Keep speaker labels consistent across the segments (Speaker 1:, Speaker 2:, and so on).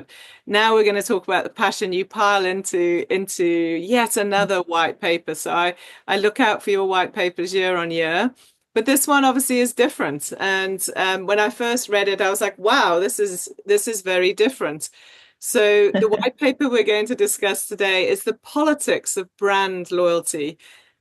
Speaker 1: But now we're going to talk about the passion you pile into yet another white paper. So I look out for your white papers year on year. But this one obviously is different. And when I first read it, I was like, wow, this is very different. So the white paper we're going to discuss today is the politics of brand loyalty.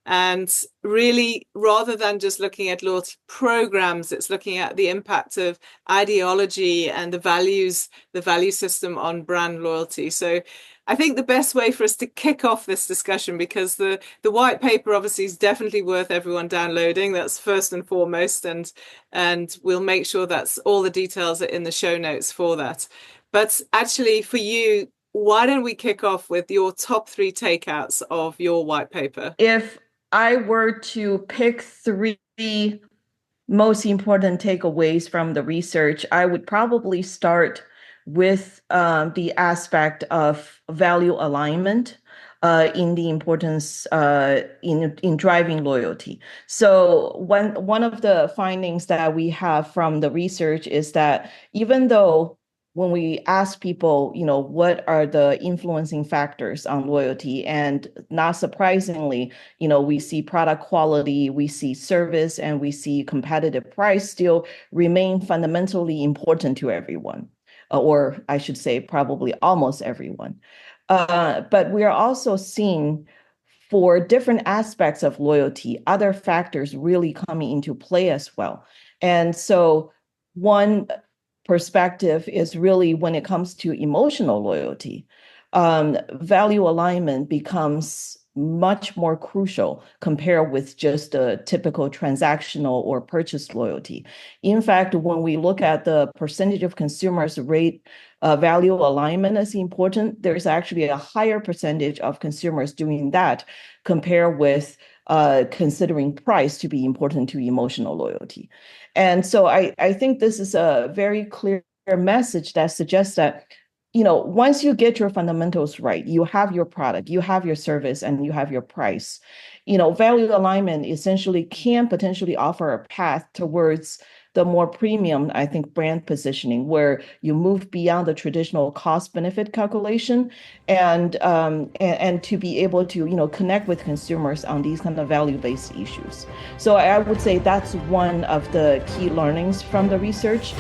Speaker 1: And really, rather than just looking at loyalty programs, it's looking at the impact of ideology and the value system on brand loyalty. So I think the best way for us to kick off this discussion, because the white paper obviously is definitely worth everyone downloading. That's first and foremost, and we'll make sure that's all the details are in the show notes for that. But actually, for you, why don't we kick off with your top three takeouts of your white paper?
Speaker 2: If I were to pick three most important takeaways from the research, I would probably start with the aspect of value alignment in the importance in driving loyalty. So one of the findings that we have from the research is that even though when we ask people, what are the influencing factors on loyalty? And not surprisingly, we see product quality, we see service, and we see competitive price still remain fundamentally important to everyone, or I should say probably almost everyone. But we are also seeing for different aspects of loyalty, other factors really coming into play as well. And so one perspective is really when it comes to emotional loyalty, value alignment becomes much more crucial compared with just a typical transactional or purchase loyalty. In fact, when we look at the percentage of consumers rate value alignment as important, there's actually a higher percentage of consumers doing that compared with considering price to be important to emotional loyalty. And so I think this is a very clear message that suggests that, once you get your fundamentals right, you have your product, you have your service, and you have your price, value alignment essentially can potentially offer a path towards the more premium, I think, brand positioning, where you move beyond the traditional cost benefit calculation and to be able to, connect with consumers on these kind of value-based issues. So I would say that's one of the key learnings from the research.